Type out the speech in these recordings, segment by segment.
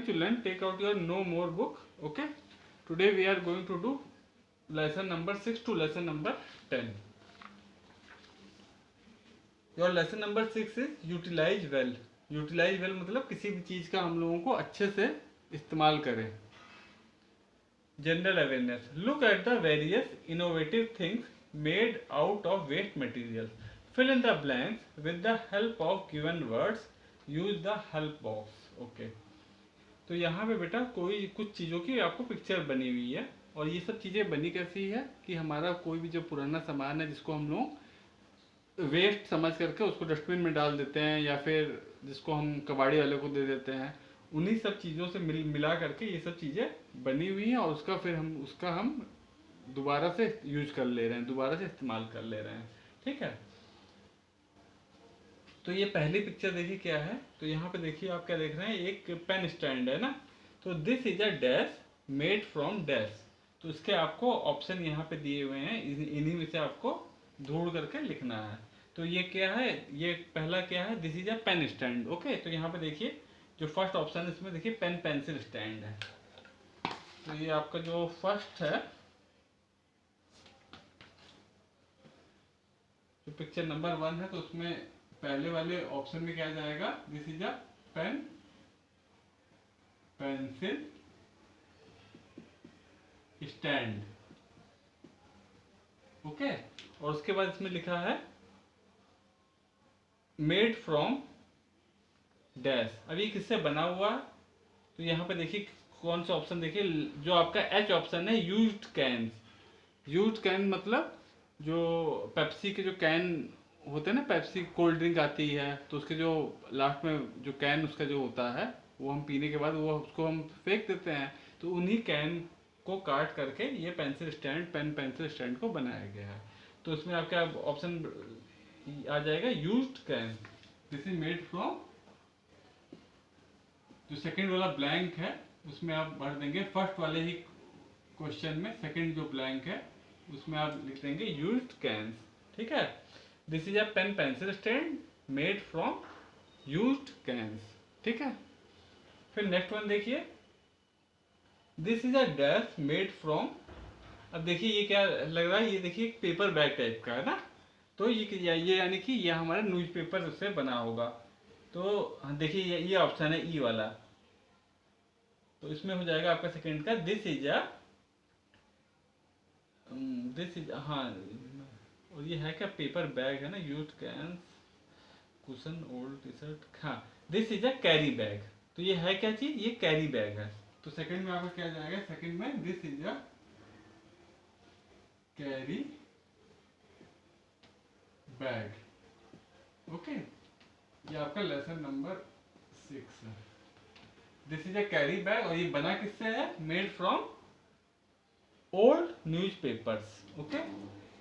children, take out your no more book. Okay, today we are going to do lesson number 6 to lesson number 10. Your lesson number 6 is utilize well. Utilize well मतलब किसी भी चीज़ का हम लोगों को अच्छे से इस्तेमाल करें. General awareness. Look at the various innovative things made out of waste materials. Fill in the blanks with the help of given words. Use the help box. Okay. तो यहाँ पे बेटा कोई कुछ चीज़ों की आपको पिक्चर बनी हुई है, और ये सब चीज़ें बनी कैसी है कि हमारा कोई भी जो पुराना सामान है जिसको हम लोग वेस्ट समझ करके उसको डस्टबिन में डाल देते हैं, या फिर जिसको हम कबाड़ी वाले को दे देते हैं, उन्हीं सब चीज़ों से मिला करके ये सब चीज़ें बनी हुई हैं, और उसका हम दोबारा से यूज कर ले रहे हैं, दोबारा से इस्तेमाल कर ले रहे हैं. ठीक है. तो ये पहली पिक्चर देखिए क्या है. तो यहाँ पे देखिए आप क्या देख रहे हैं, एक पेन स्टैंड है ना. तो this is a dash made from dash. तो इसके आपको ऑप्शन यहाँ पे दिए हुए हैं, इन्हीं में से आपको ढूंढ करके लिखना है. तो ये क्या है, ये पहला क्या है, this is a pen stand. Okay. तो यहाँ पे देखिए जो फर्स्ट ऑप्शन है इसमें देखिए पेन पेंसिल स्टैंड है. तो ये आपका जो फर्स्ट है, जो पिक्चर नंबर 1 है, तो उसमें पहले वाले ऑप्शन में क्या जाएगा, this is a pen pencil stand. Okay. और उसके बाद इसमें लिखा है मेड फ्रॉम डैश. अब ये किससे बना हुआ है, तो यहाँ पे देखिए कौन सा ऑप्शन, देखिए जो आपका एच ऑप्शन है, यूज्ड कैन. यूज्ड कैन मतलब जो पेप्सी के जो कैन होते हैं ना, पेप्सी कोल्ड ड्रिंक आती है, तो उसके जो लास्ट में जो कैन उसका जो होता है, वो हम पीने के बाद वो उसको हम फेंक देते हैं. तो उन्हीं कैन को काट करके ये pencil stand, pen pencil stand को बनाया गया है. तो इसमें आपका ऑप्शन आ जाएगा used can. This is made from, जो सेकंड वाला ब्लैंक है उसमें आप भर देंगे, फर्स्ट वाले ही क्वेश्चन में सेकंड जो ब्लैंक है उसमें आप लिख देंगे यूज्ड कैन्स. ठीक है. This is a pen pencil stand made from used cans. ठीक है. फिर नेक्स्ट वन देखिए, this is a dash made from. अब देखिए ये क्या लग रहा है, ये देखिए पेपर बैग टाइप का है ना. तो ये यानी कि ये हमारा न्यूज़पेपर से बना होगा. तो देखिए ये ऑप्शन है ई वाला. तो इसमें हो जाएगा आपका सेकंड का दिस इज हाँ. और ये है क्या, पेपर बैग है ना, used can cushion old T shirt. हाँ, this is a carry bag. तो ये है क्या चीज, ये कैरी बैग है. तो सेकंड में आपका क्या जाएगा, सेकंड में this is a carry bag. Okay. ये आपका लेसन नंबर 6 है. This is a carry bag, और ये बना किससे है, made from old news papers. Okay.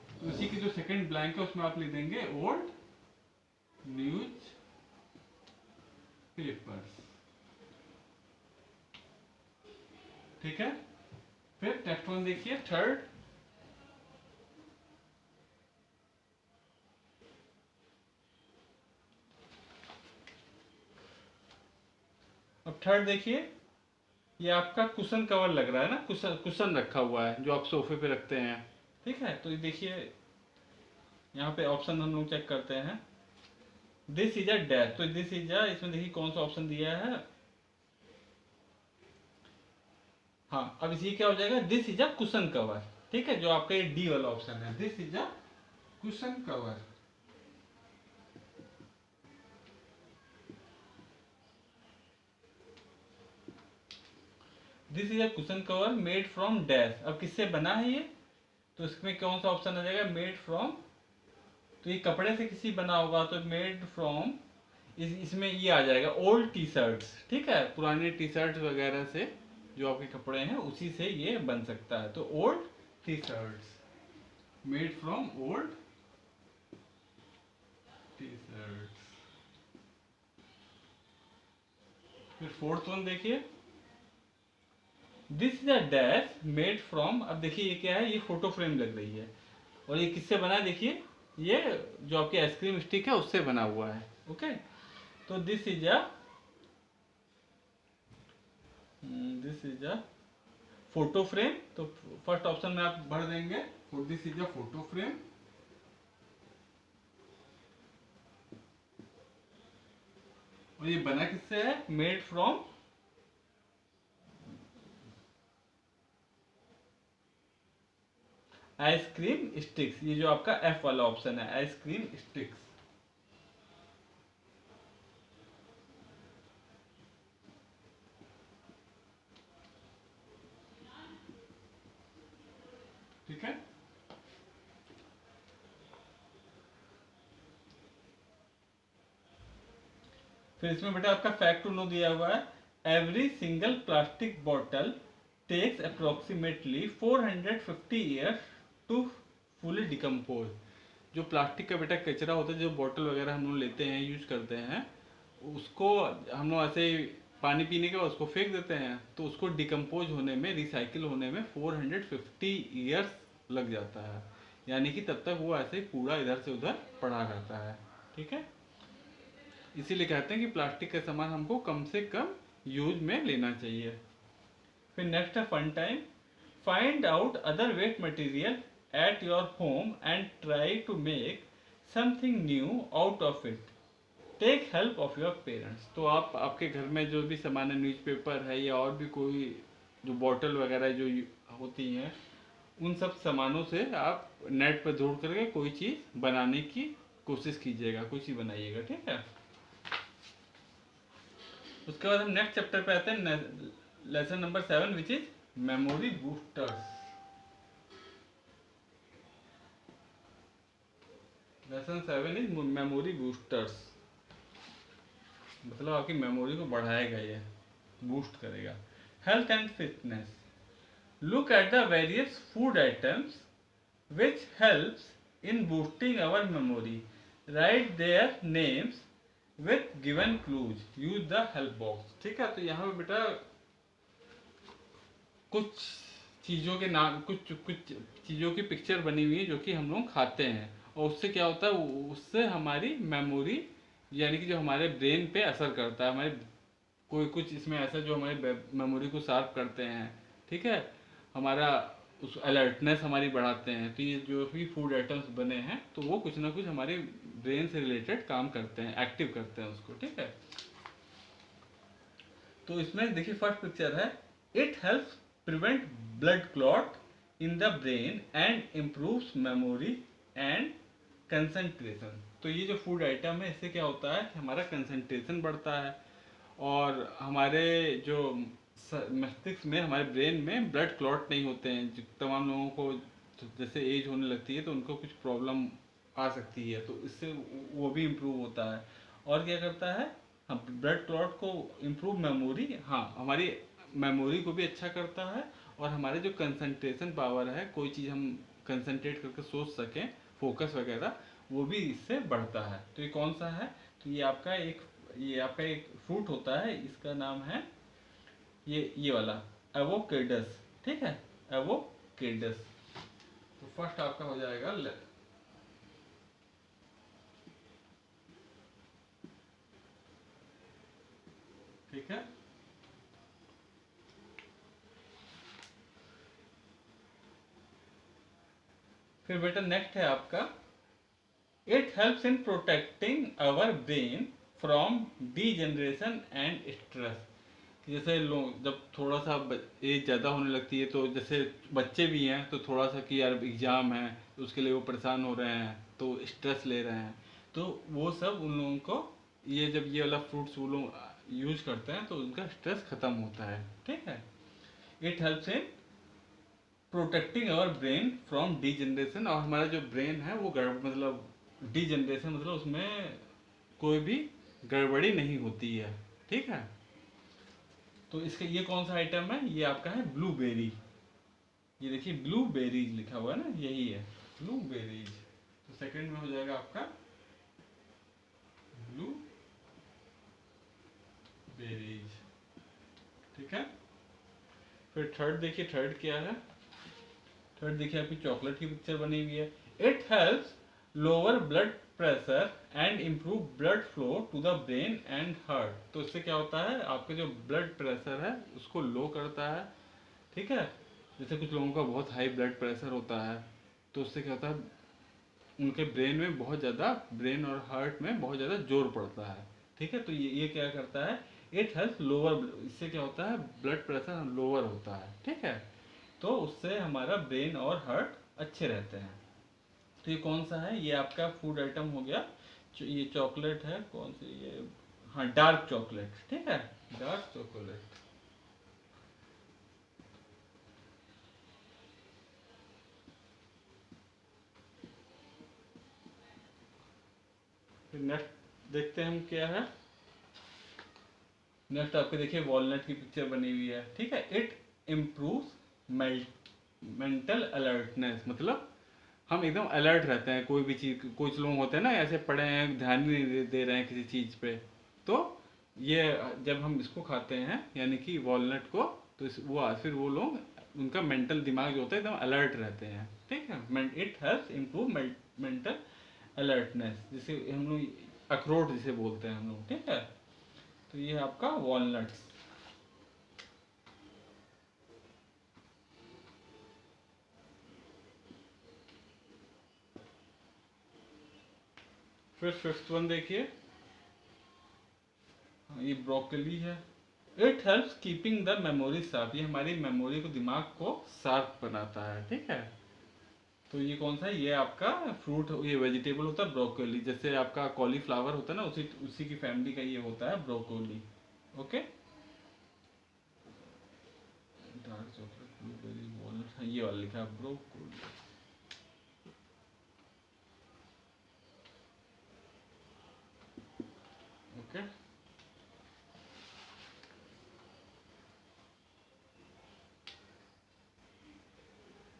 तो उसी की जो सेकंड ब्लैंक है उसमें आप लिख देंगे ओल्ड न्यूज पेपर्स. ठीक है. फिर नेक्स्ट वन देखिए, थर्ड. अब थर्ड देखिए, ये आपका कुशन कवर लग रहा है ना, कुशन रखा हुआ है जो आप सोफे पे रखते हैं. ठीक है. तो ये देखिए यहाँ पे ऑप्शन हम लोग चेक करते हैं, दिस इज अ डैश. तो दिस इज अ, इसमें देखिए कौन सा ऑप्शन दिया है. हाँ, अब इसी क्या हो जाएगा, this is a cushion cover. ठीक है. जो आपका ये डी वाला ऑप्शन है, this is a cushion cover. This is a cushion cover made from dash. अब किससे बना है ये, तो इसमें कौन सा ऑप्शन आ जाएगा, मेड फ्रॉम. तो ये कपड़े से किसी बना होगा, तो मेड फ्रॉम इसमें ये आ जाएगा ओल्ड टी शर्ट्स. ठीक है. पुराने टी शर्ट वगैरह से जो आपके कपड़े हैं उसी से ये बन सकता है. तो old T shirts made from old T shirts. फिर फोर्थ वन देखिए, this is a dash made from. अब देखिए ये क्या है, ये फोटो फ्रेम लग रही है, और ये किससे बना है, देखिए ये जो आपकी आइसक्रीम स्टिक है उससे बना हुआ है. ओके. तो this is a this is a photo frame, तो फर्स्ट ऑप्शन में आप भर देंगे this is a photo frame. और ये बना किससे है? Made from ice cream sticks. ये जो आपका एफ वाला ऑप्शन है, आइसक्रीम स्टिक्स। ठीक है। फिर इसमें बेटा आपका फैक्ट टू नो दिया हुआ है, every single plastic bottle takes approximately 450 years to fully decompose. जो प्लास्टिक का बेटा कचरा होता है, जो बोतल वगैरह हम लोग लेते हैं, यूज करते हैं, उसको हम लोग ऐसे पानी पीने के बाद उसको फेंक देते हैं, तो उसको डिकम्पोज होने में, रिसाइकिल होने में 450 ईयर्स लग जाता है। यानी कि तब तक वो ऐसे ही कूड़ा इधर से उधर पड़ा रहता है। ठीक है, इसीलिए कहते हैं कि प्लास्टिक का सामान हमको कम से कम यूज में लेना चाहिए। फिर नेक्स्ट है fun time. Find out other waste material at your home and try to make something new out of it. Take help of your parents. तो आप आपके घर में जो भी सामान है, न्यूज़पेपर है या और भी कोई जो बॉटल वगैरह जो होती हैं, उन सब सामानों से आप नेट पर ढूंढ करके कोई चीज़ बनाने की कोशिश कीजिएगा, कोई चीज़ बनाइएगा। ठीक है, उसके बाद हम नेक्स्ट चैप्टर पे आते हैं, lesson number 7 which is memory boosters. Lesson 7 is memory boosters. मतलब आपकी मेमोरी को बढ़ाएगा, ये बूस्ट करेगा। Health and fitness. Look at the various food items which helps in boosting our memory. Write their names with given clues. Use the help box. ठीक है, तो यहाँ पे बेटा कुछ चीज़ों के नाम, कुछ कुछ चीज़ों की पिक्चर बनी हुई है जो कि हम लोग खाते हैं, और उससे क्या होता है, उससे हमारी मेमोरी यानी कि जो हमारे ब्रेन पे असर करता है, हमारे कोई कुछ इसमें ऐसा जो हमारे मेमोरी को शार्प करते हैं। ठीक है, हमारा उस अलर्टनेस हमारी बढ़ाते हैं। तो ये जो भी फूड आइटम्स बने हैं, तो वो कुछ ना कुछ हमारे ब्रेन से रिलेटेड काम करते हैं, एक्टिव करते हैं उसको। ठीक है, तो इसमें देखिए फर्स्ट पिक्चर है, it helps prevent blood clot in the brain and improves memory and concentration. तो ये जो फूड आइटम है, इससे क्या होता है कि हमारा कंसंट्रेशन बढ़ता है, और हमारे जो मस्तिष्क में, हमारे ब्रेन में ब्लड क्लॉट नहीं होते हैं। जो तमाम लोगों को जैसे एज होने लगती है तो उनको कुछ प्रॉब्लम आ सकती है, तो इससे वो भी इम्प्रूव होता है। और क्या करता है, हम ब्लड क्लॉट को इम्प्रूव मेमोरी, हाँ हमारी मेमोरी को भी अच्छा करता है, और हमारे जो कंसंट्रेशन पावर है, कोई चीज़ हम कंसंट्रेट करके सोच सकें, फोकस वगैरह, वो भी इससे बढ़ता है। तो ये कौन सा है? तो ये आपका एक फ्रूट होता है, इसका नाम है ये वाला एवोकेडस। ठीक है, एवोकेडस। तो फर्स्ट आपका हो जाएगा ठीक है, फिर बेटा नेक्स्ट है आपका, it helps in protecting our brain from degeneration and stress. जैसे लोग जब थोड़ा सा एज ज़्यादा होने लगती है, तो जैसे बच्चे भी हैं, तो थोड़ा सा कि यार एग्ज़ाम है, तो उसके लिए वो परेशान हो रहे हैं, तो स्ट्रेस ले रहे हैं, तो वो सब उन लोगों को, ये जब ये वाला फ्रूट्स वो लोग यूज करते हैं, तो उनका स्ट्रेस ख़त्म होता है। ठीक है, it helps in protecting our brain from degeneration. और हमारा जो ब्रेन है वो मतलब डी जनरेशन मतलब उसमें कोई भी गड़बड़ी नहीं होती है। ठीक है, तो इसका ये कौन सा आइटम है? ये आपका है ब्लूबेरी। ये देखिए ब्लूबेरीज लिखा हुआ है ना, यही है ब्लूबेरीज। तो सेकंड में हो जाएगा आपका ब्लूबेरीज। ठीक है, फिर थर्ड देखिए, थर्ड क्या है? थर्ड देखिए आपकी चॉकलेट की पिक्चर बनी हुई है। It helps lower blood pressure and improve blood flow to the brain and heart. तो इससे क्या होता है, आपके जो ब्लड प्रेशर है उसको लो करता है, ठीक है। जैसे कुछ लोगों का बहुत हाई ब्लड प्रेशर होता है, तो उससे क्या होता है, उनके ब्रेन में बहुत ज़्यादा, ब्रेन और हार्ट में बहुत ज़्यादा जोर पड़ता है, ठीक है। तो ये क्या करता है, इट हेल्प लोअर, इससे क्या होता है, ब्लड प्रेशर लोअर होता है, ठीक है। तो उससे हमारा ब्रेन और हार्ट अच्छे रहते हैं। तो ये कौन सा है, ये आपका फूड आइटम हो गया। ये चॉकलेट है, कौन सी ये, हाँ डार्क चॉकलेट, ठीक है, डार्क चॉकलेट। फिर नेक्स्ट देखते हैं हम क्या है। नेक्स्ट आपके देखिए वॉलनट की पिक्चर बनी हुई है, ठीक है। इट इम्प्रूव मेंटल अलर्टनेस, मतलब हम एकदम अलर्ट रहते हैं कोई भी चीज। कुछ लोग होते हैं ना ऐसे पड़े हैं, ध्यान ही नहीं दे रहे हैं किसी चीज पे, तो ये जब हम इसको खाते हैं यानी कि वॉलनट को, तो फिर वो लोग, उनका मेंटल दिमाग जो होता है एकदम अलर्ट रहते हैं, ठीक है। It helps improve mental alertness, जिसे हम लोग अखरोट जिसे बोलते हैं हम लोग, ठीक है। तो ये है आपका वॉलनट्स। फिर फिफ्थ वन देखिए, ये ब्रोकली है। It helps keeping the memory sharp, ये हमारी मेमोरी को, दिमाग को शार्प बनाता है, ठीक है। तो ये कौन सा है, ये आपका फ्रूट, ये वेजिटेबल होता है ब्रोकली। जैसे आपका कॉलीफ्लावर होता है ना, उसी उसी की फैमिली का ये होता है broccoli, okay. Dark chocolate blueberry walnut, ये वाला लिखा है ब्रोकली, ओके।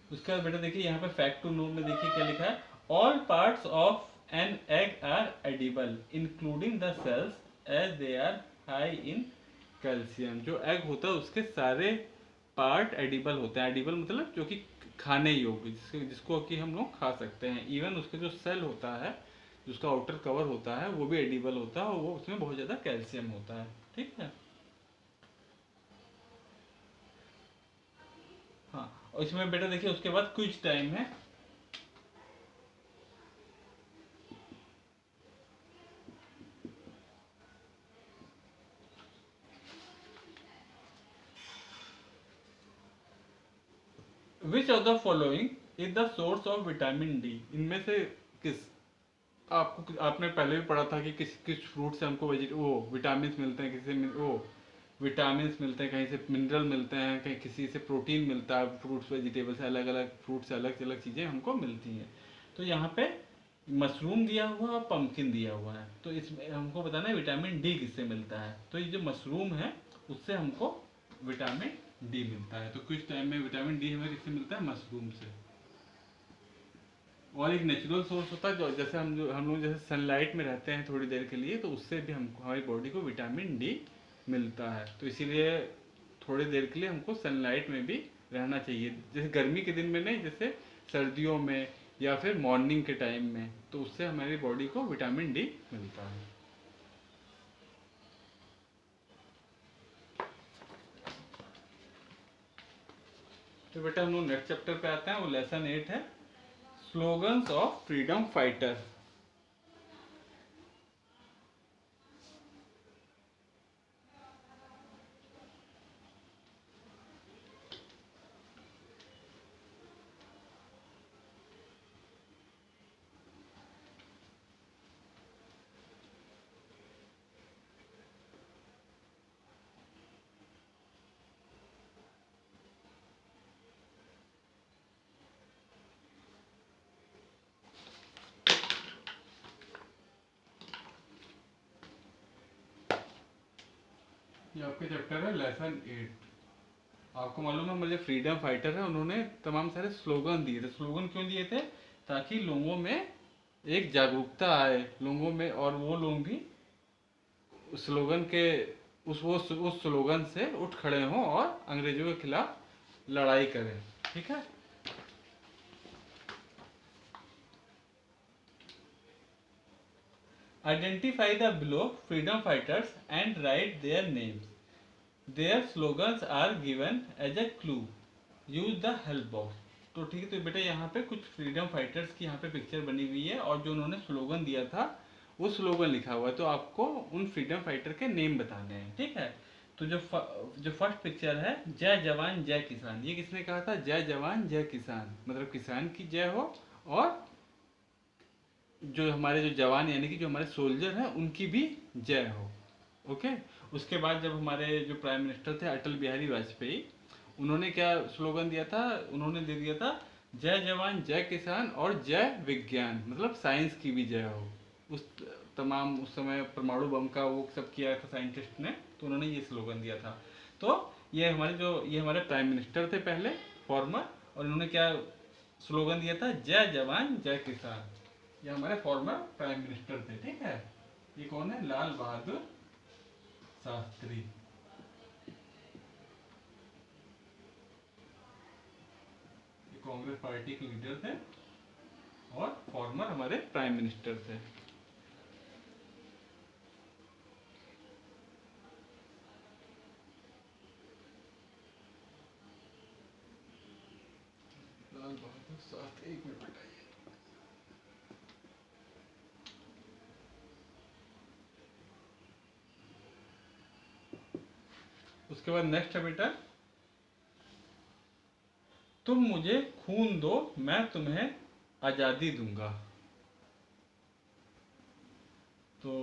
उसके बाद बेटा देखिए यहाँ पे फैक्ट टू नो में देखिए क्या लिखा है, all parts of an egg are edible including the shells as they are high in calcium. जो एग होता है उसके सारे पार्ट एडिबल होते हैं। एडिबल मतलब जो कि खाने योग्य, जिसको कि हम लोग खा सकते हैं। इवन उसके जो सेल होता है, जिसका आउटर कवर होता है, वो भी एडिबल होता है, और वो उसमें बहुत ज़्यादा कैल्शियम होता है, ठीक है। हाँ, और इसमें बेटा देखिए उसके बाद क्विज टाइम है। Which of the following is the source of vitamin D, इनमें से किस, आपको आपने पहले भी पढ़ा था कि किस किस फ्रूट से हमको वो विटामिन मिलते हैं, किसी से वो विटामिन मिलते हैं, कहीं से मिनरल मिलते हैं, कहीं किसी से प्रोटीन मिलता है, फ्रूट्स वेजिटेबल से, अलग अलग फ्रूट से अलग अलग चीज़ें हमको मिलती हैं। तो यहाँ पे मशरूम दिया हुआ और पम्पकिन दिया हुआ है, तो इसमें हमको बताना है विटामिन डी किससे मिलता है। तो ये जो मशरूम है उससे हमको विटामिन डी मिलता है। तो कुछ टाइम में विटामिन डी हमें किससे मिलता है, मशरूम से। और एक नेचुरल सोर्स होता है, जो जैसे हम लोग जैसे सनलाइट में रहते हैं थोड़ी देर के लिए, तो उससे भी हमको, हमारी बॉडी को विटामिन डी मिलता है। तो इसीलिए थोड़ी देर के लिए हमको सनलाइट में भी रहना चाहिए, जैसे गर्मी के दिन में नहीं, जैसे सर्दियों में या फिर मॉर्निंग के टाइम में, तो उससे हमारी बॉडी को विटामिन डी मिलता है। तो बेटा हम लोग नेक्स्ट चैप्टर पे आते हैं, वो लेसन 8 है, स्लोगन्स ऑफ फ्रीडम फाइटर। ये आपके चैप्टर है लेसन 8। आपको मालूम है, मुझे फ्रीडम फाइटर है, उन्होंने तमाम सारे स्लोगन दिए थे। स्लोगन क्यों दिए थे, ताकि लोगों में एक जागरूकता आए लोगों में, और वो लोग भी उस स्लोगन के, उस स्लोगन से उठ खड़े हों और अंग्रेजों के खिलाफ लड़ाई करें, ठीक है। Identify the below freedom fighters and write their names, their slogans are given as a clue, use the help box. तो ठीक है, तो बेटा यहाँ पे कुछ फ्रीडम फाइटर्स की यहाँ पे पिक्चर बनी हुई है और जो उन्होंने स्लोगन दिया था वो स्लोगन लिखा हुआ है, तो आपको उन फ्रीडम फाइटर के नेम बताने हैं। ठीक है, तो जो फर्स्ट पिक्चर है, जय जवान जय किसान, ये किसने कहा था? जय जवान जय किसान, मतलब किसान की जय हो और जो हमारे जो जवान यानी कि जो हमारे सोल्जर हैं उनकी भी जय हो। ओके, उसके बाद जब हमारे जो प्राइम मिनिस्टर थे अटल बिहारी वाजपेयी, उन्होंने क्या स्लोगन दिया था? उन्होंने दे दिया था जय जवान जय किसान और जय विज्ञान, मतलब साइंस की भी जय हो। उस तमाम उस समय परमाणु बम का वो सब किया था साइंटिस्ट ने, तो उन्होंने ये स्लोगन दिया था। तो ये हमारे प्राइम मिनिस्टर थे पहले, फॉर्मर, और इन्होंने क्या स्लोगन दिया था? जय जवान जय किसान। ये हमारे फॉर्मर प्राइम मिनिस्टर थे। ठीक है, ये कौन है? लाल बहादुर शास्त्री। ये कांग्रेस पार्टी के लीडर थे और फॉर्मर हमारे प्राइम मिनिस्टर थे। लाल बहादुर शास्त्री, एक मिनट बताइए। उसके बाद नेक्स्ट है बेटा, तुम मुझे खून दो मैं तुम्हें आजादी दूंगा। तो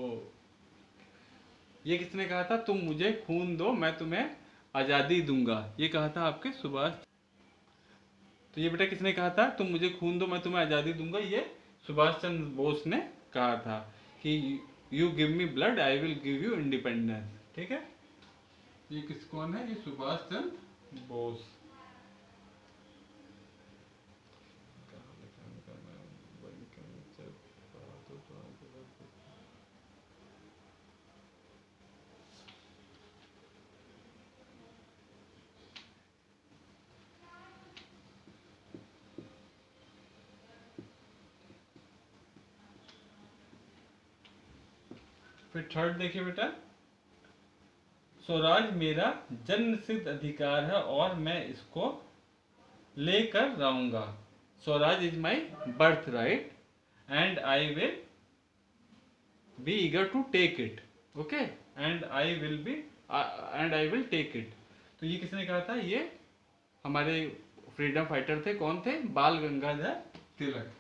ये किसने कहा था? तुम मुझे खून दो मैं तुम्हें आजादी दूंगा, ये कहा था आपके सुभाष। तो ये बेटा किसने कहा था? तुम मुझे खून दो मैं तुम्हें आजादी दूंगा, ये सुभाष चंद्र बोस ने कहा था कि you give me blood I will give you independence. ठीक है, ये कौन है? ये सुभाष चंद्र बोस। फिर थर्ड देखिए बेटा, स्वराज मेरा जन्म सिद्ध अधिकार है और मैं इसको लेकर रहूंगा। Swaraj is my birth right and I will be eager to take it. Okay, and I will take it. तो ये किसने कहा था? ये हमारे फ्रीडम फाइटर थे। कौन थे? बाल गंगाधर तिलक।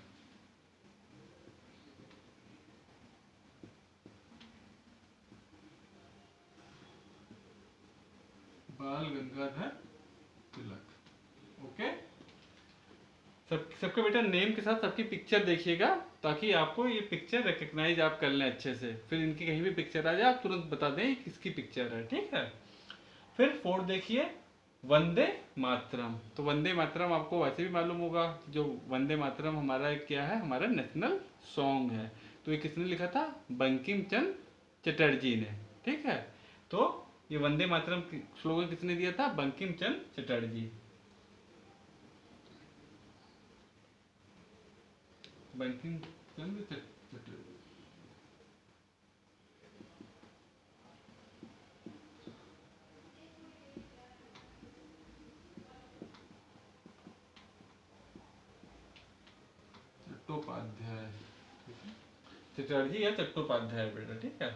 बाल गंगाधर तिलक। ओके, सबके बेटा नेम के साथ सबकी पिक्चर देखिएगा, ताकि आपको ये पिक्चर रिकग्नाइज आप कर लें अच्छे से। फिर इनकी कहीं भी पिक्चर आ जाए आप तुरंत बता दें किसकी पिक्चर है। ठीक है, फिर फोर्थ देखिए, वंदे मातरम। तो वंदे मातरम आपको वैसे भी मालूम होगा, जो वंदे मातरम हमारा क्या है? हमारा नेशनल सॉन्ग है। तो ये किसने लिखा था? बंकिम चंद्र चटर्जी ने। ठीक है, तो ये वंदे मातरम स्लोगन किसने दिया था? बंकिम चंद्र चटर्जी। बंकिम चंद्र चटर्जी। चट्टोपाध्याय, चटर्जी या चट्टोपाध्याय बेटा। ठीक है,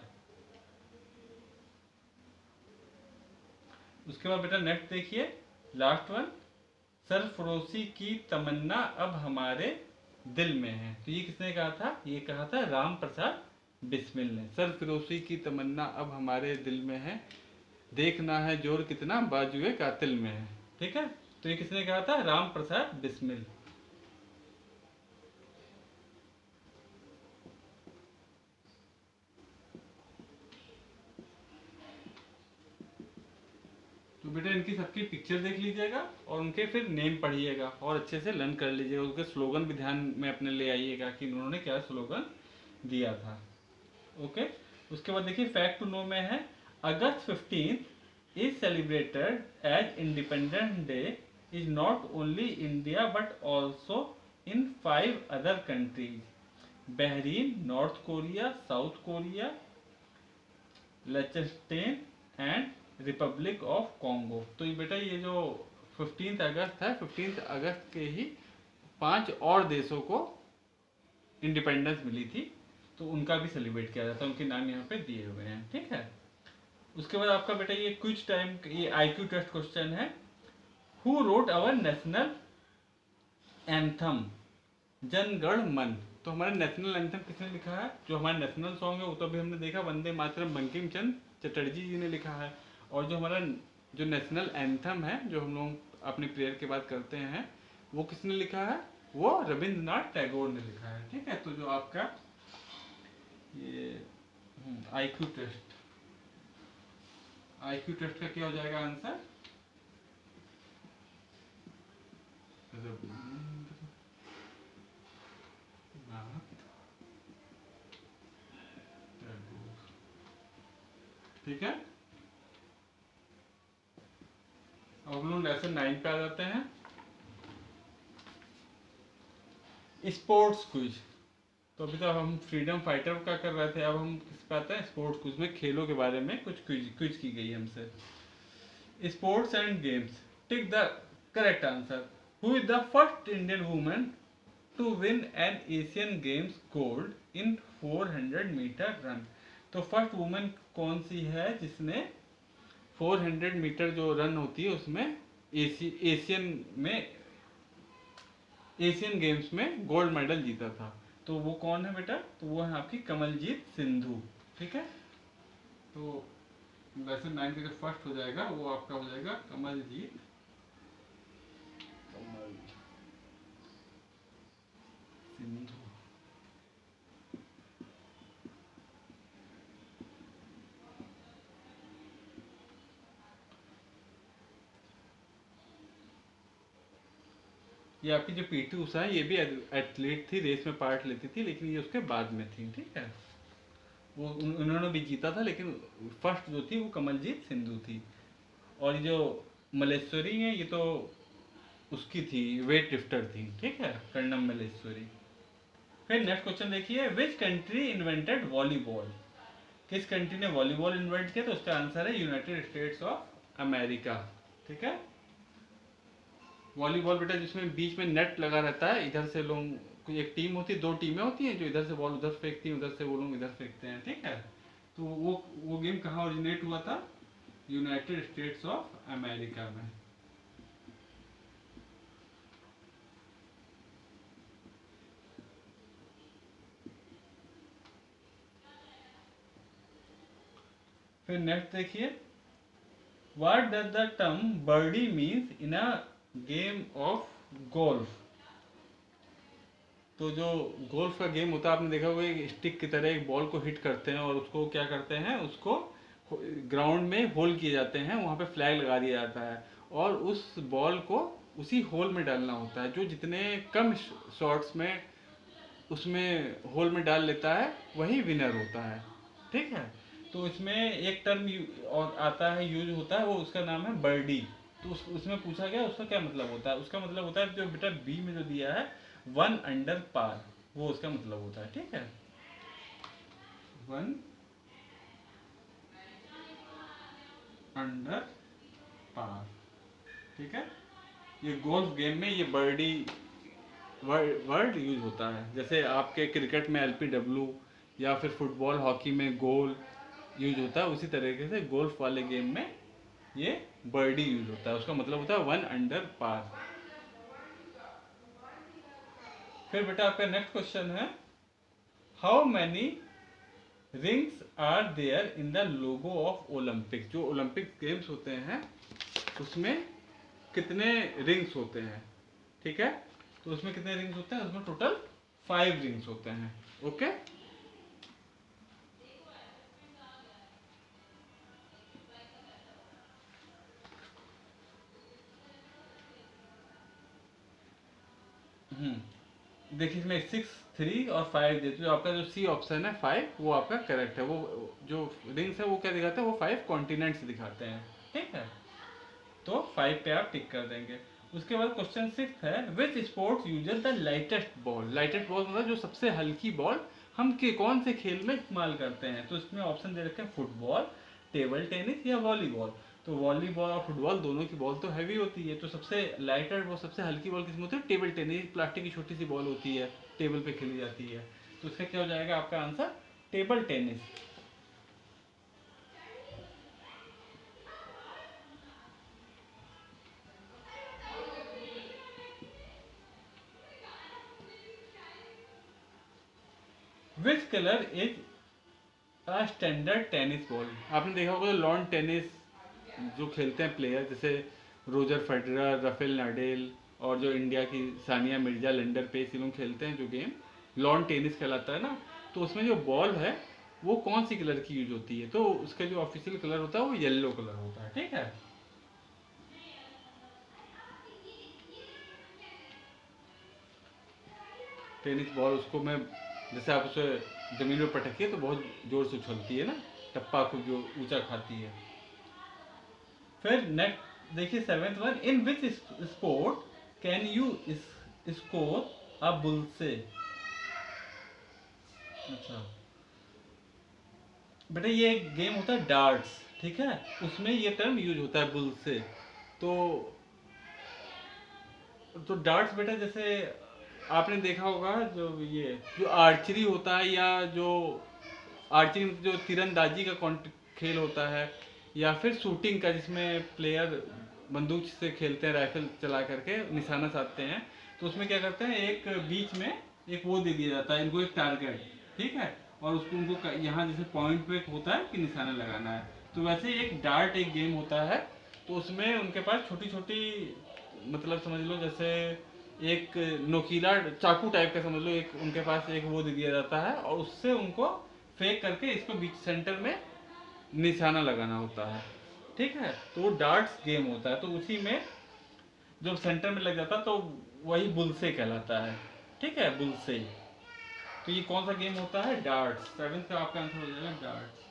उसके बाद बेटा नेक्स्ट देखिए, लास्ट वन, सरफरोशी की तमन्ना अब हमारे दिल में है। तो ये किसने कहा था? ये कहा था राम प्रसाद बिस्मिल ने। सरफरोशी की तमन्ना अब हमारे दिल में है, देखना है जोर कितना बाजुए कातिल में है। ठीक है, तो ये किसने कहा था? राम प्रसाद बिस्मिल। तो बेटा इनकी सबकी पिक्चर देख लीजिएगा और उनके फिर नेम पढ़िएगा और अच्छे से लर्न कर लीजिएगा। उनके स्लोगन भी ध्यान में अपने ले आइएगा कि उन्होंने क्या स्लोगन दिया था। ओके, उसके बाद देखिए फैक्ट टू नो में है, August 15 is celebrated as independence day is not only India but also in 5 other countries. Bahrain, North Korea, South Korea, लिechtenstein एंड रिपब्लिक ऑफ कॉन्गो। तो ये बेटा ये जो 15 अगस्त है, 15 अगस्त के ही 5 और देशों को इंडिपेंडेंस मिली थी, तो उनका भी सेलिब्रेट किया जाता है, उनके नाम यहाँ पे दिए हुए हैं। ठीक है, उसके बाद आपका बेटा ये क्विज टाइम, ये आईक्यू टेस्ट क्वेश्चन है। Who wrote our national anthem, Jana Gana मन। तो हमारा नेशनल एंथम किसने लिखा है? जो हमारा नेशनल सॉन्ग है वो तो अभी हमने देखा, वंदे मातरम बंकिम चंद्र चटर्जी जी ने लिखा है। और जो हमारा जो नेशनल एंथम है, जो हम लोग अपनी प्रेयर के बाद करते हैं, वो किसने लिखा है? वो रविंद्रनाथ टैगोर ने लिखा है। ठीक है, तो जो आपका ये आईक्यू टेस्ट, आईक्यू टेस्ट का क्या हो जाएगा आंसर? ठीक है, अब हम लोग लेसन 9 पे आ जाते हैं, स्पोर्ट्स क्विज। तो अभी तक हम फ्रीडम फाइटर का कर रहे थे, अब हम किस पे आते हैं? स्पोर्ट्स क्विज में खेलों के बारे में कुछ क्विज की गई हमसे। Sports and games, tick the correct answer. Who is the first Indian woman to win an Asian Games gold in 400 meter run. तो फर्स्ट वुमन कौन सी है जिसने 400 मीटर जो रन होती है उसमें एशियन गेम्स में गोल्ड मेडल जीता था? तो वो कौन है बेटा? तो वो है आपकी कमलजीत सिंधु। ठीक है, तो लेसन 9 का जो फर्स्ट हो जाएगा वो आपका हो जाएगा कमलजीत सिंधु। ये आपकी जो पीटी उषा है, ये भी एथलीट थी, रेस में पार्ट लेती थी, लेकिन ये उसके बाद में थी। ठीक है, वो उन्होंने भी जीता था, लेकिन फर्स्ट जो थी वो कमलजीत सिंधु थी। और ये जो मलेश्वरी है, ये तो उसकी थी, वेट लिफ्टर थी। ठीक है, कर्णम मलेश्वरी। फिर नेक्स्ट क्वेश्चन देखिए, विच कंट्री इन्वेंटेड वॉलीबॉल। किस कंट्री ने वॉलीबॉल इन्वेंट किया? तो उसका आंसर है यूनाइटेड स्टेट्स ऑफ अमेरिका। ठीक है, वॉलीबॉल बेटा जिसमें बीच में नेट लगा रहता है, इधर से लोग, कोई एक टीम होती है, 2 टीमें होती हैं जो इधर से बॉल उधर फेंकती हैं, उधर से वो लोग इधर फेंकते हैं। ठीक है, तो वो गेम कहाँ ओरिजिनेट हुआ था? यूनाइटेड स्टेट्स ऑफ अमेरिका में। फिर नेक्स्ट देखिए, what does the term birdie means in a game of golf. तो जो गोल्फ का गेम होता है, आपने देखा होगा, एक स्टिक की तरह एक बॉल को हिट करते हैं और उसको क्या करते हैं, उसको ग्राउंड में होल किए जाते हैं, वहाँ पे फ्लैग लगा दिया जाता है और उस बॉल को उसी होल में डालना होता है। जो जितने कम शॉट्स में उसमें होल में डाल लेता है वही विनर होता है। ठीक है, तो इसमें एक टर्म और आता है, यूज होता है, वो उसका नाम है बर्डी। तो उसमें पूछा गया उसका क्या मतलब होता है? उसका मतलब होता है, जो बेटा बी में जो दिया है 1 अंडर पार, वो उसका मतलब होता है। ठीक है, 1 अंडर पार। ठीक है, ये गोल्फ गेम में ये बर्डी वर्ड यूज होता है। जैसे आपके क्रिकेट में एलपीडब्ल्यू या फिर फुटबॉल हॉकी में गोल यूज होता है, उसी तरीके से गोल्फ वाले गेम में ये बर्डी यूज होता है, उसका मतलब होता है 1 अंडर पार। फिर बेटा आपका नेक्स्ट क्वेश्चन है, how many rings are there in the logo of Olympic. जो ओलंपिक गेम्स होते हैं उसमें कितने रिंग्स होते हैं? ठीक है, तो उसमें कितने रिंग्स होते हैं? उसमें टोटल 5 रिंग्स होते हैं। ओके, देखिए इसमें 6, 3 और 5 देते, जो आपका जो सी ऑप्शन है 5 वो आपका करेक्ट है। वो जो रिंग्स है वो क्या दिखाते हैं? वो 5 कॉन्टिनेंट्स दिखाते हैं। ठीक है, तो 5 पे आप टिक कर देंगे। उसके बाद क्वेश्चन 6 है, विच sports uses the lightest ball. Lightest ball मतलब जो सबसे हल्की बॉल हम के कौन से खेल में इस्तेमाल करते हैं। तो इसमें ऑप्शन दे रखे हैं फुटबॉल, टेबल टेनिस या वॉलीबॉल। तो वॉलीबॉल और फुटबॉल दोनों की बॉल तो हैवी होती है, तो सबसे लाइटर वो सबसे हल्की बॉल किसमें होती है, टेबल टेनिस। प्लास्टिक की छोटी सी बॉल होती है, टेबल पे खेली जाती है। तो इसका क्या हो जाएगा आपका answer, table tennis. Which colour is a standard tennis ball. आपने देखा होगा लॉन टेनिस जो खेलते हैं प्लेयर, जैसे रोजर फेडरर, राफेल नाडेल, और जो इंडिया की सानिया मिर्जा, लेंडर पेस, ये लोग खेलते हैं जो गेम लॉन टेनिस कहलाता है ना। तो उसमें जो बॉल है वो कौन सी कलर की यूज होती है, तो उसका जो ऑफिशियल कलर होता है वो येलो कलर होता है। ठीक है, टेनिस बॉल उसको मैं, जैसे आप उसे जमीन में पटकिए तो बहुत जोर से उछलती है ना, टप्पा को जो ऊंचा खाती है। फिर नेक्स्ट देखिए 7th one, in which sport can you score a bull से। अच्छा बेटा, ये एक गेम होता है डार्ट्स, ठीक है, उसमें ये टर्म यूज होता है बुल से। तो डार्ट्स बेटा, जैसे आपने देखा होगा जो ये जो आर्चरी होता है, या जो आर्चरी में जो तीरंदाजी का खेल होता है, या फिर शूटिंग का जिसमें प्लेयर बंदूक से खेलते हैं, राइफल चला करके निशाना साधते हैं। तो उसमें क्या करते हैं, एक बीच में एक वो दे दिया जाता है इनको, एक टारगेट, ठीक है, और उसको उनको यहाँ जैसे पॉइंट पे होता है कि निशाना लगाना है। तो वैसे एक डार्ट एक गेम होता है। तो उसमें उनके पास छोटी छोटी, मतलब समझ लो जैसे एक नोकीला चाकू टाइप का समझ लो, एक उनके पास एक वो दे दिया जाता है, और उससे उनको फेंक करके इसको बीच सेंटर में निशाना लगाना होता है। ठीक है, तो वो डार्ट्स गेम होता है। तो उसी में जब सेंटर में लग जाता है तो वही बुलसे कहलाता है। ठीक है, बुलसे। तो ये कौन सा गेम होता है, डार्ट्स। 7th का आपका आंसर हो जाएगा डार्ट्स।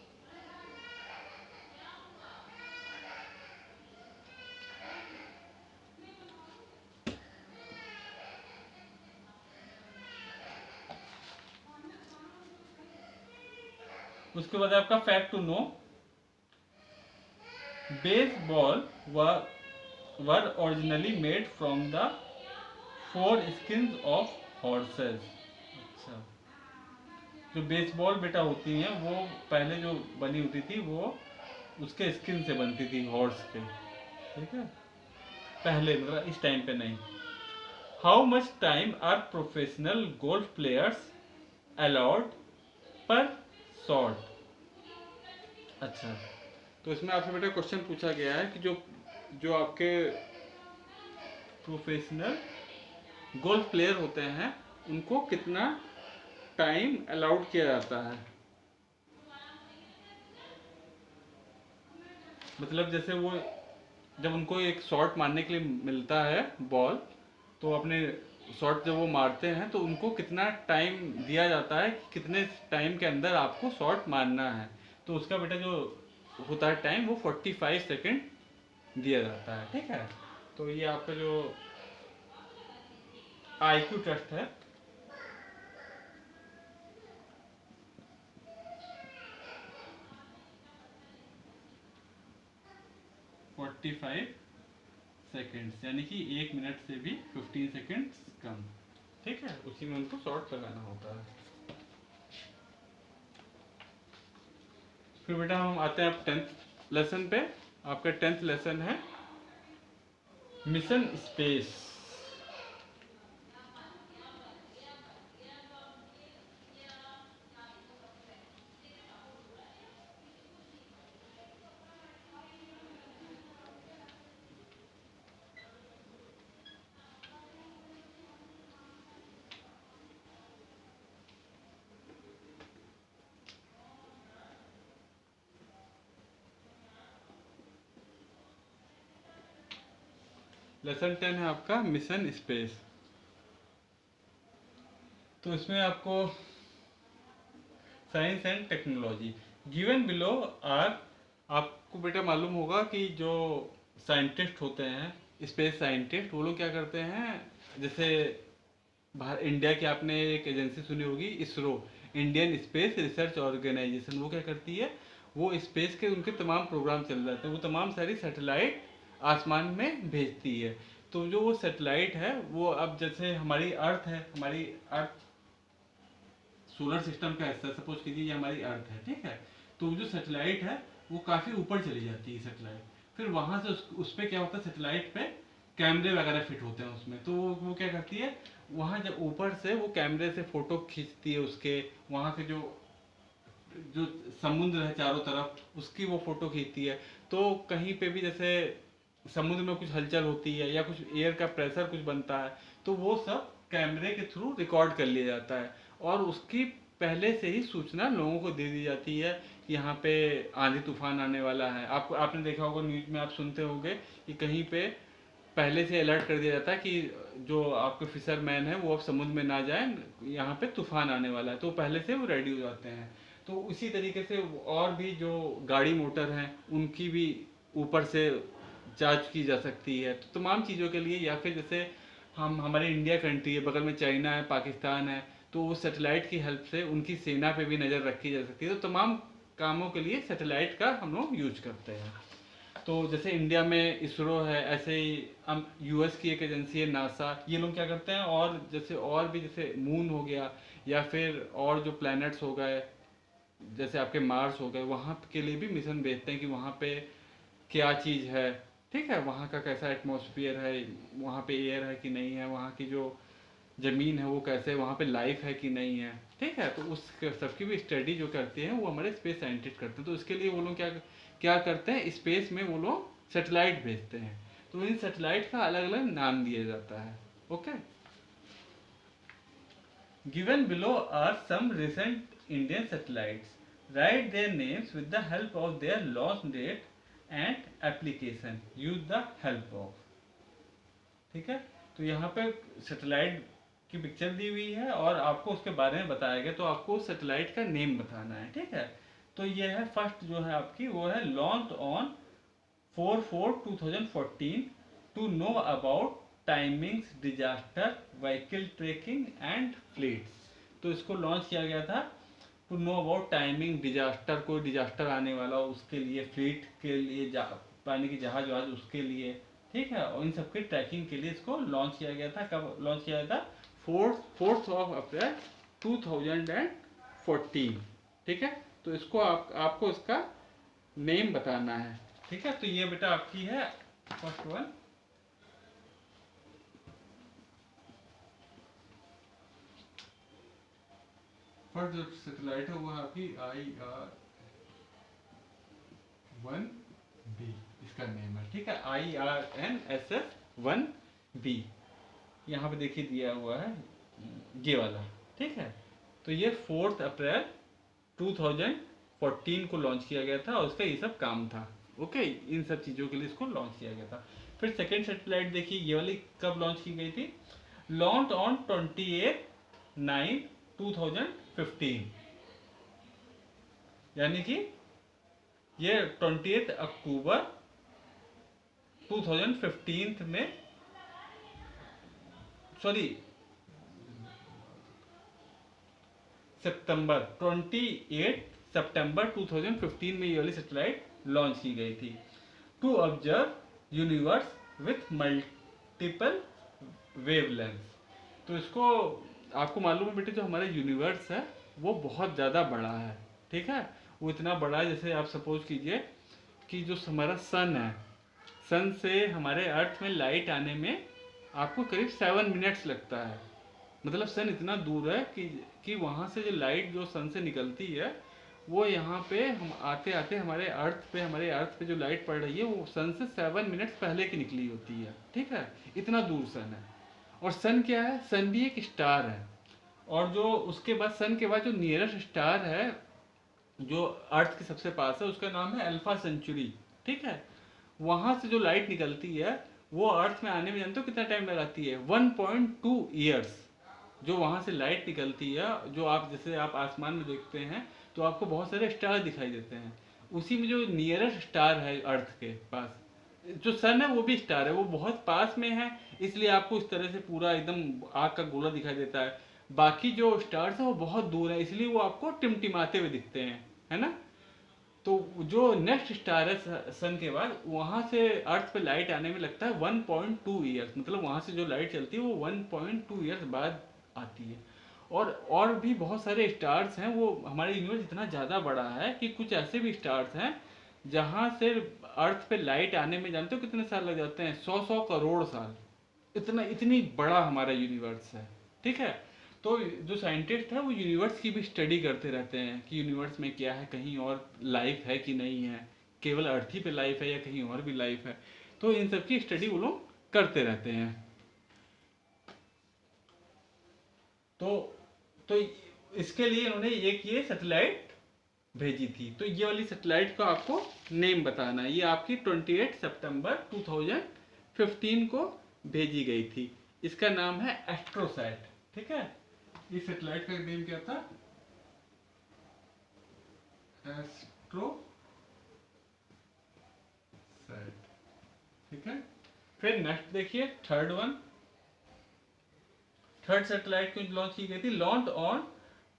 उसके बाद आपका fact to know, baseball were originally made from the 4 skins of horses. अच्छा, जो बेसबॉल बेटा होती हैं वो पहले जो बनी होती थी वो उसके स्किन से बनती थी, हॉर्स के। ठीक है, पहले मतलब इस टाइम पे नहीं। How much time are professional golf players allowed per shot. अच्छा, तो इसमें आपसे बेटा क्वेश्चन पूछा गया है कि जो जो आपके प्रोफेशनल गोल्फ प्लेयर होते हैं उनको कितना टाइम अलाउड किया जाता है। मतलब जैसे वो जब उनको एक शॉट मारने के लिए मिलता है बॉल, तो अपने शॉट जब वो मारते हैं तो उनको कितना टाइम दिया जाता है कि कितने टाइम के अंदर आपको शॉट मारना है। तो उसका बेटा जो होता है टाइम वो 45 सेकेंड दिया जाता है। ठीक है, तो ये आपका जो IQ टेस्ट है। 45 सेकेंड्स यानी कि 1 मिनट से भी 15 सेकेंड्स कम। ठीक है, उसी में उनको शॉर्ट लगाना होता है। फिर बेटा हम आते हैं 10th लेसन पे। आपका 10th लेसन है मिशन स्पेस। लेसन 10 है आपका मिशन स्पेस। तो इसमें आपको science and technology given below are. आपको बेटा मालूम होगा कि जो साइंटिस्ट होते हैं स्पेस साइंटिस्ट वो लोग क्या करते हैं, जैसे बाहर इंडिया की आपने एक एजेंसी सुनी होगी, ISRO, Indian space research organisation, वो क्या करती है, वो स्पेस के उनके तमाम प्रोग्राम चल रहे थे, वो तमाम सारी सैटेलाइट आसमान में भेजती है। तो जो वो सैटेलाइट है वो अब जैसे हमारी अर्थ है, हमारी अर्थ सोलर सिस्टम का हिस्सा, सपोज कीजिए ये हमारी अर्थ है, ठीक है। तो जो सैटेलाइट है वो काफ़ी ऊपर चली जाती है सैटेलाइट, फिर वहाँ से उस पर क्या होता है, सैटेलाइट पे कैमरे वगैरह फिट होते हैं उसमें, तो वो क्या करती है, वहाँ जब ऊपर से वो कैमरे से फोटो खींचती है उसके, वहाँ के जो जो समुद्र है चारों तरफ उसकी वो फोटो खींचती है। तो कहीं पे भी जैसे समुद्र में कुछ हलचल होती है या कुछ एयर का प्रेशर कुछ बनता है, तो वो सब कैमरे के थ्रू रिकॉर्ड कर लिया जाता है, और उसकी पहले से ही सूचना लोगों को दे दी जाती है कि यहाँ पे आंधी तूफान आने वाला है। आपको आपने देखा होगा न्यूज में, आप सुनते होंगे कि कहीं पे पहले से अलर्ट कर दिया जाता है कि जो आपके फिशरमैन है वो अब समुद्र में ना जाए, यहाँ पे तूफान आने वाला है, तो पहले से वो रेडी हो जाते हैं। तो उसी तरीके से और भी जो गाड़ी मोटर हैं उनकी भी ऊपर से जांच की जा सकती है, तो तमाम चीज़ों के लिए, या फिर जैसे हम हमारे इंडिया कंट्री है, बगल में चाइना है, पाकिस्तान है, तो वो सैटेलाइट की हेल्प से उनकी सेना पे भी नज़र रखी जा सकती है। तो तमाम कामों के लिए सैटेलाइट का हम लोग यूज करते हैं। तो जैसे इंडिया में इसरो है, ऐसे ही हम यूएस की एक एजेंसी है नासा, ये लोग क्या करते हैं, और जैसे और भी जैसे मून हो गया या फिर और जो प्लैनेट्स हो गए, जैसे आपके मार्स हो गए, वहाँ के लिए भी मिशन भेजते हैं कि वहाँ पे क्या चीज़ है, ठीक है, वहाँ का कैसा एटमॉस्फेयर है, वहाँ पे एयर है कि नहीं है, वहाँ की जो ज़मीन है वो कैसे, वहाँ पे लाइफ है कि नहीं है, ठीक है। तो उस सबकी भी स्टडी जो करते हैं वो हमारे स्पेस साइंटिस्ट करते हैं। तो इसके लिए वो लोग क्या क्या करते हैं, स्पेस में वो लोग सैटेलाइट भेजते हैं, तो इन सैटेलाइट का अलग अलग नाम दिया जाता है। Okay, given below are some recent Indian satellites, write their names with the help of their launch date and application, use the help of, ठीक है। तो यहाँ पे सैटेलाइट की पिक्चर दी हुई है और आपको उसके बारे में बताया गया, तो आपको सैटेलाइट का नेम बताना है, ठीक है। तो ये है फर्स्ट जो है आपकी, वो है launch on 4/4/2014 to know about timings disaster vehicle tracking and fleets. तो इसको लॉन्च किया गया था to know about timing disaster, कोई डिजास्टर आने वाला हो उसके लिए, फ्लीट के लिए, पानी की जहाज वहाज उसके लिए, ठीक है। और इन सबके ट्रैकिंग के लिए इसको लॉन्च किया गया था। कब लॉन्च किया गया था? 4 अप्रैल 2014, ठीक है। तो इसको आपको इसका नेम बताना है, ठीक है। तो ये बेटा आपकी है फर्स्ट वन। फर्स्ट जो सैटेलाइट है वो है आपकी IR-1B, इसका नेम है, ठीक है, IRNSS-1B, यहाँ पे देखिए दिया हुआ है ये वाला, ठीक है। तो ये 4 अप्रैल 2014 को लॉन्च किया गया था और उसका ये सब काम था। ओके, इन सब चीज़ों के लिए इसको लॉन्च किया गया था। फिर सेकेंड सैटेलाइट देखिए, ये वाली कब लॉन्च की गई थी? लॉन्च ऑन 28/9/2015, यानी कि ये 28 अक्टूबर 2015 में, सॉरी सितंबर 28 सितंबर 2015 में ये वाली सैटेलाइट लॉन्च की गई थी to observe universe with multiple wavelength. तो इसको आपको मालूम है बेटे, जो हमारा यूनिवर्स है वो बहुत ज़्यादा बड़ा है, ठीक है। वो इतना बड़ा है, जैसे आप सपोज कीजिए कि जो हमारा सन है, सन से हमारे अर्थ में लाइट आने में आपको करीब 7 मिनट्स लगता है। मतलब सन इतना दूर है कि वहाँ से जो लाइट जो सन से निकलती है वो यहाँ पे हम आते आते हमारे अर्थ पे जो लाइट पड़ रही है वो सन से 7 मिनट्स पहले की निकली होती है, ठीक है। इतना दूर सन है। और सन क्या है? सन भी एक स्टार है, और जो उसके बाद सन के बाद जो नियरेस्ट स्टार है जो अर्थ के सबसे पास है उसका नाम है अल्फा सेंचुरी, ठीक है। वहाँ से जो लाइट निकलती है वो अर्थ में आने में जानते हो कितना टाइम लगाती है? 1.2 ईयर्स। जो वहाँ से लाइट निकलती है, जो आप जैसे आप आसमान में देखते हैं तो आपको बहुत सारे स्टार दिखाई देते हैं, उसी में जो नियरेस्ट स्टार है अर्थ के पास जो सन है वो भी स्टार है, वो बहुत पास में है, इसलिए आपको इस तरह से पूरा एकदम आग का गोला दिखाई देता है। बाकी जो स्टार्स है वो बहुत दूर है, इसलिए वो आपको टिमटिमाते हुए दिखते हैं, है ना। तो जो नेक्स्ट स्टार है सन के बाद, वहां से अर्थ पे लाइट आने में लगता है 1.2 ईयर्स, मतलब वहां से जो लाइट चलती है वो 1.2 ईयर्स बाद आती है। और भी बहुत सारे स्टार्स हैं, वो हमारे यूनिवर्स इतना ज़्यादा बड़ा है कि कुछ ऐसे भी स्टार्स हैं जहाँ से अर्थ पे लाइट आने में, जानते हो कितने साल लग जाते हैं? 100 करोड़ साल। इतना, इतनी बड़ा हमारा यूनिवर्स है, ठीक है। तो जो साइंटिस्ट है वो यूनिवर्स की भी स्टडी करते रहते हैं कि यूनिवर्स में क्या है, कहीं और लाइफ है कि नहीं है, केवल अर्थ ही पे लाइफ है या कहीं और भी लाइफ है। तो इन सब की स्टडी वो लोग करते रहते हैं। तो तो इसके लिए इन्होंने एक ये सैटेलाइट भेजी थी। तो ये वाली सैटेलाइट का आपको नेम बताना है। ये आपकी 28 सितंबर 2015 को भेजी गई थी। इसका नाम है एस्ट्रोसैट, ठीक है। इस सैटेलाइट का नेम क्या था? एस्ट्रोसैट, ठीक है। फिर नेक्स्ट देखिए, थर्ड सैटेलाइट क्यों लॉन्च की गई थी? Launch on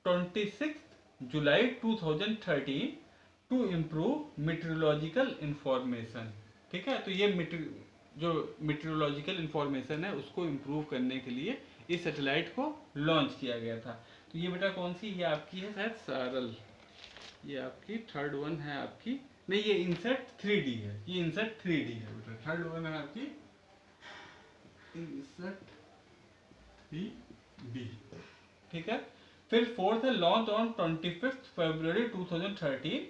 26 July 2013 to improve meteorological information, ठीक है। तो ये जो मीटरोलॉजिकल इंफॉर्मेशन है उसको इम्प्रूव करने के लिए इस सैटेलाइट को लॉन्च किया गया था। तो ये बेटा कौन सी, ये आपकी है शायद सारल, ये आपकी थर्ड वन है आपकी, नहीं ये इनसेट 3D है, ये इनसेट 3D है बेटा। थर्ड वन है आपकी इनसेट 3D, ठीक है। फिर फोर्थ है launch on 25 February 2013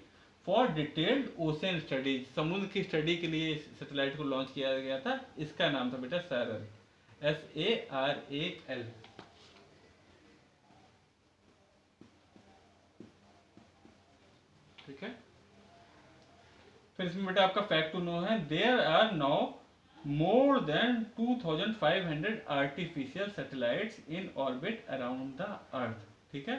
for detailed ocean studies. समुद्र की स्टडी के लिए इस सैटेलाइट को लॉन्च किया गया था। इसका नाम था बेटा सैरल, SARAL, ठीक है। फिर इसमें बेटा आपका फैक्ट टू नो है, there are now more than 2500 artificial satellites in orbit around the earth, ठीक है।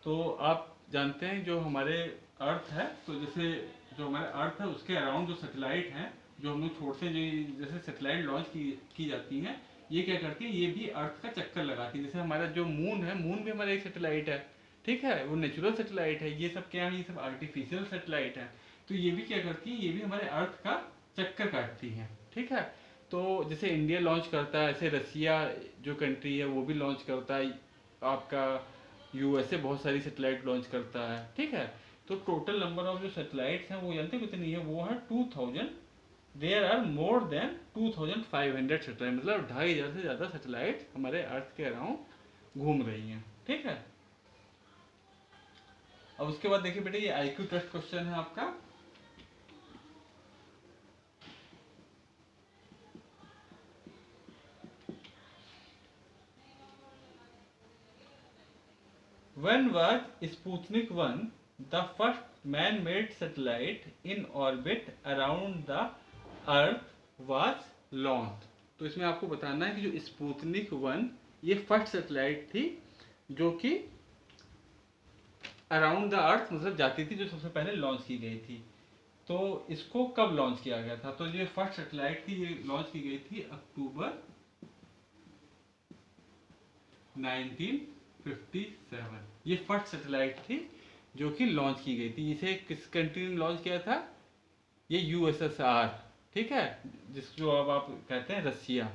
तो आप जानते हैं जो हमारे अर्थ है, तो जैसे जो हमारे अर्थ है उसके अराउंड जो सैटेलाइट हैं, जो हम लोग छोड़ते हैं, जो जैसे सैटेलाइट लॉन्च की जाती हैं, ये क्या करती है, ये भी अर्थ का चक्कर लगाती है। जैसे हमारा जो मून है, मून भी हमारा एक सैटेलाइट है, ठीक है, वो नेचुरल सैटेलाइट है। ये सब क्या है, ये सब आर्टिफिशियल सैटेलाइट है। तो ये भी क्या करती है, ये भी हमारे अर्थ का चक्कर काटती हैं, ठीक है। तो जैसे इंडिया लॉन्च करता है, ऐसे रसिया जो कंट्री है वो भी लॉन्च करता है, आपका यूएसए बहुत सारी सैटेलाइट लॉन्च करता है, ठीक है। तो टोटल नंबर ऑफ जो सैटेलाइट्स हैं वो जानते हैं कितनी है? वो है 2000। There are more than 2500 satellite, मतलब 2500 से ज़्यादा सैटेलाइट हमारे अर्थ के अराउंड घूम रही हैं, ठीक है। अब उसके बाद देखिए बेटे, ये आईक्यू टेस्ट क्वेश्चन है आपका। When was Sputnik 1 the first man-made satellite in orbit around the Earth was launched? तो इसमें आपको बताना है कि जो स्पुतनिक 1 ये फर्स्ट सैटेलाइट थी जो कि अराउंड द अर्थ मतलब जाती थी, जो सबसे पहले लॉन्च की गई थी। तो इसको कब लॉन्च किया गया था? तो ये फर्स्ट सैटेलाइट थी, ये लॉन्च की गई थी अक्टूबर 1957। ये फर्स्ट सैटेलाइट थी जो कि लॉन्च की गई थी। इसे किस कंट्री ने लॉन्च किया था? ये USSR, ठीक है, जिसको अब आप कहते हैं रसिया,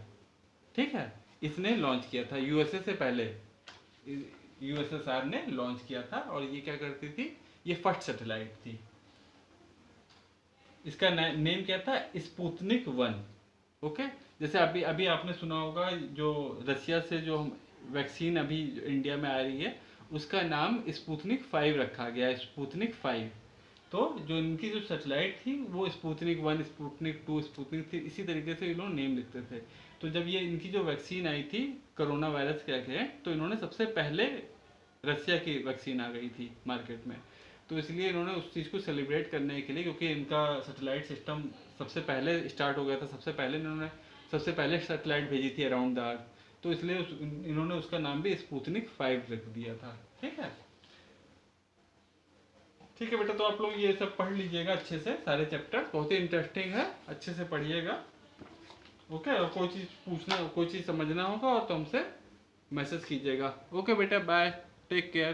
ठीक है, इसने लॉन्च किया था। यूएसए से पहले USSR ने लॉन्च किया था। और ये क्या करती थी? ये फर्स्ट सैटेलाइट थी। इसका नेम क्या था? Sputnik 1, okay. जैसे अभी अभी आपने सुना होगा जो रसिया से जो वैक्सीन अभी इंडिया में आ रही है उसका नाम स्पुतनिक 5 रखा गया है, स्पुतनिक 5। तो जो इनकी जो सैटेलाइट थी वो स्पुतनिक 1, स्पुतनिक 2, स्पुतनिक 3, इसी तरीके से ये लोग नेम लिखते थे। तो जब ये इनकी जो वैक्सीन आई थी कोरोना वायरस क्या के, तो इन्होंने सबसे पहले रसिया की वैक्सीन आ गई थी मार्केट में, तो इसलिए इन्होंने उस चीज़ को सेलिब्रेट करने के लिए, क्योंकि इनका सैटेलाइट सिस्टम सबसे पहले स्टार्ट हो गया था, सबसे पहले सैटेलाइट भेजी थी अराउंड द अर्थ, तो इसलिए इन्होंने उसका नाम भी स्पुतनिक 5 रख दिया था, ठीक है। ठीक है बेटा, तो आप लोग ये सब पढ़ लीजिएगा अच्छे से, सारे चैप्टर बहुत ही इंटरेस्टिंग है, अच्छे से पढ़िएगा। ओके, और कोई चीज़ पूछना, कोई चीज़ समझना होगा और तो हमसे मैसेज कीजिएगा। ओके बेटा, बाय, टेक केयर।